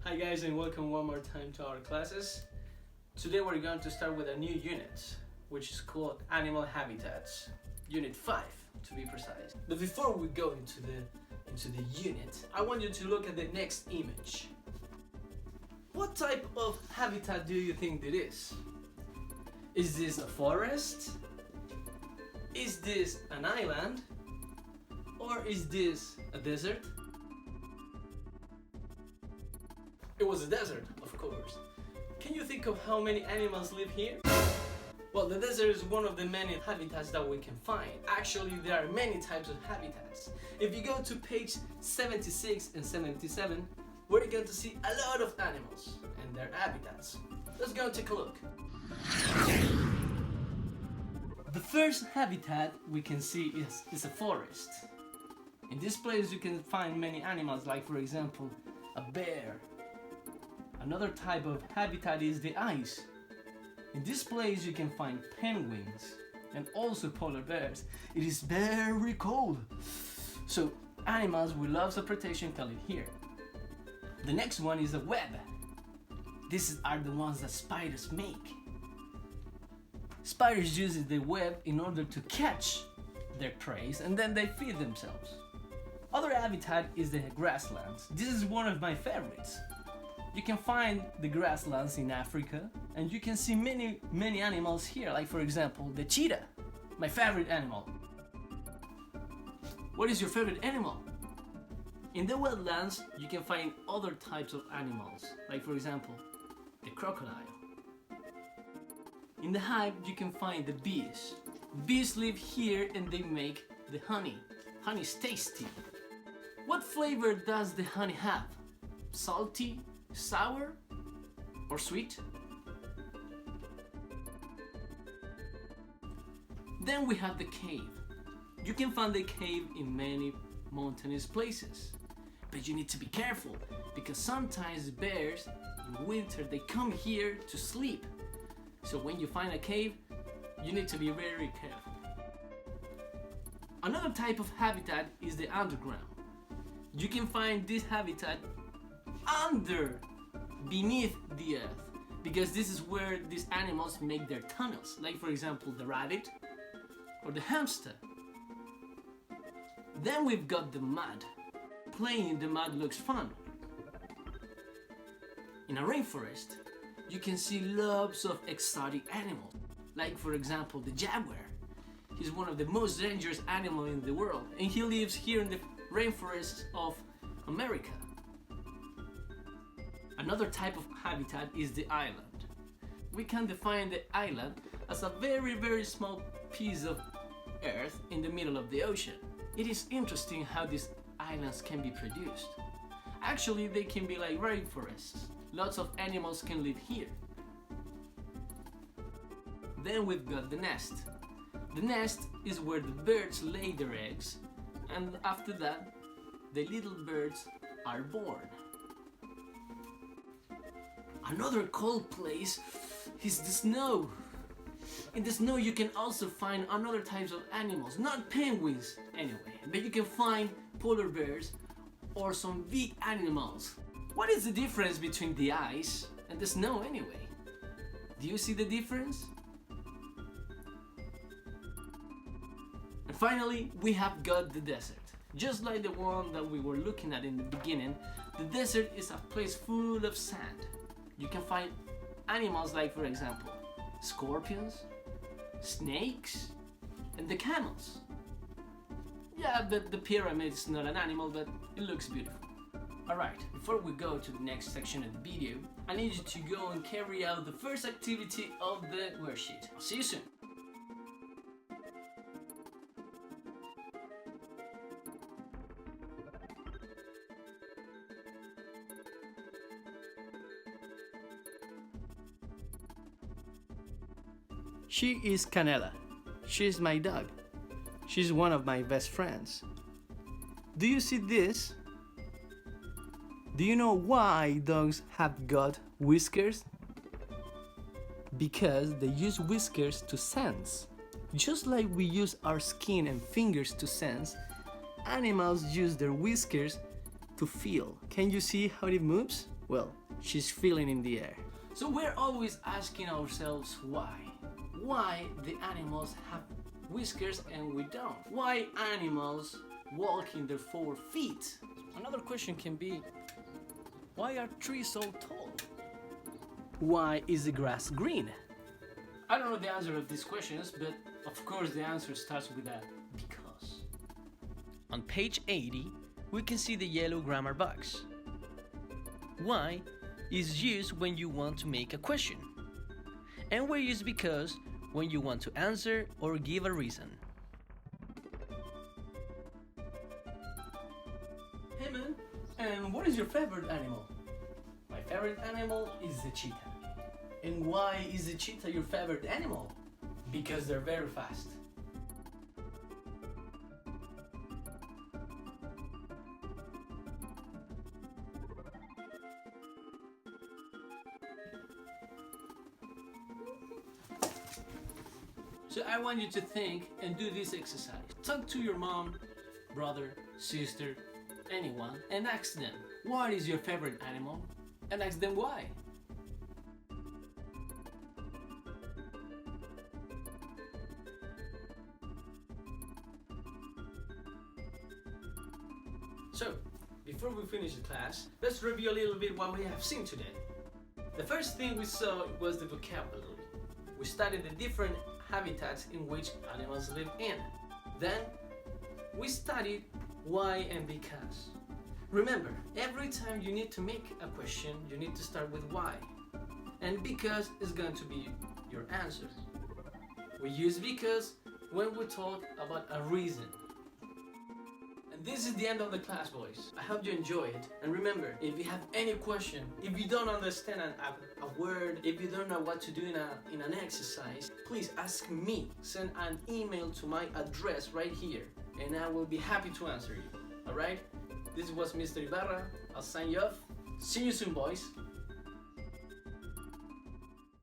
Hi guys, and welcome one more time to our classes. Today we're going to start with a new unit, which is called Animal Habitats, Unit 5 to be precise. But before we go into the unit, I want you to look at the next image. What type of habitat do you think it is? Is this a forest? Is this an island? Or is this a desert? It was a desert, of course. Can you think of how many animals live here? Well, the desert is one of the many habitats that we can find. Actually, there are many types of habitats. If you go to page 76 and 77, we're going to see a lot of animals and their habitats. Let's go and take a look. The first habitat we can see is a forest. In this place you can find many animals, like for example, a bear. Another type of habitat is the ice. In this place you can find penguins and also polar bears. It is very cold, so animals with lots of protection can live here. The next one is a web. These are the ones that spiders make. Spiders use the web in order to catch their prey and then they feed themselves. Other habitat is the grasslands. This is one of my favorites. You can find the grasslands in Africa and you can see many animals here, like for example the cheetah, my favorite animal. What is your favorite animal? In the wetlands you can find other types of animals, like for example the crocodile. In the hive you can find the bees. Bees live here and they make the honey. Honey is tasty. What flavor does the honey have? Salty, sour, or sweet? Then we have the cave. You can find the cave in many mountainous places, but you need to be careful because sometimes bears in winter they come here to sleep. So when you find a cave, you need to be very careful. Another type of habitat is the underground. You can find this habitat beneath the earth, because this is where these animals make their tunnels, like for example the rabbit or the hamster. Then we've got the mud. Playing in the mud looks fun. In a rainforest you can see lots of exotic animals, like for example the jaguar. He's one of the most dangerous animals in the world and he lives here in the rainforests of America. Another type of habitat is the island. We can define the island as a very small piece of earth in the middle of the ocean. It is interesting how these islands can be produced. Actually, they can be like rainforests. Lots of animals can live here. Then we've got the nest. The nest is where the birds lay their eggs, and after that, the little birds are born. Another cold place is the snow. In the snow you can also find another types of animals, not penguins anyway, but you can find polar bears or some big animals. What is the difference between the ice and the snow anyway? Do you see the difference? And finally, we have got the desert. Just like the one that we were looking at in the beginning, the desert is a place full of sand. You can find animals like, for example, scorpions, snakes, and the camels. Yeah, the pyramid is not an animal, but it looks beautiful. Alright, before we go to the next section of the video, I need you to go and carry out the first activity of the worksheet. I'll see you soon. She is Canela. She's my dog. She's one of my best friends. Do you see this? Do you know why dogs have got whiskers? Because they use whiskers to sense. Just like we use our skin and fingers to sense, animals use their whiskers to feel. Can you see how it moves Well, she's feeling in the air. So we're always asking ourselves why. Why the animals have whiskers and we don't? Why animals walk in their 4 feet? Another question can be, why are trees so tall? Why is the grass green? I don't know the answer of these questions, but of course the answer starts with a because. On page 80, we can see the yellow grammar box. Why is used when you want to make a question, and we use because when you want to answer or give a reason. Hey man, and what is your favorite animal? My favorite animal is the cheetah. And why is the cheetah your favorite animal? Because they're very fast. So I want you to think and do this exercise. Talk to your mom, brother, sister, anyone, and ask them, what is your favorite animal? And ask them why. So, before we finish the class, let's review a little bit what we have seen today. The first thing we saw was the vocabulary. We studied the different habitats in which animals live in. Then, we studied why and because. Remember, every time you need to make a question, you need to start with why. And because is going to be your answer. We use because when we talk about a reason. And this is the end of the class, boys. I hope you enjoy it. And remember, if you have any question, if you don't understand a word, if you don't know what to do in an exercise, please ask me. Send an email to my address right here, and I will be happy to answer you. Alright? This was Mr. Ibarra. I'll sign you off. See you soon, boys.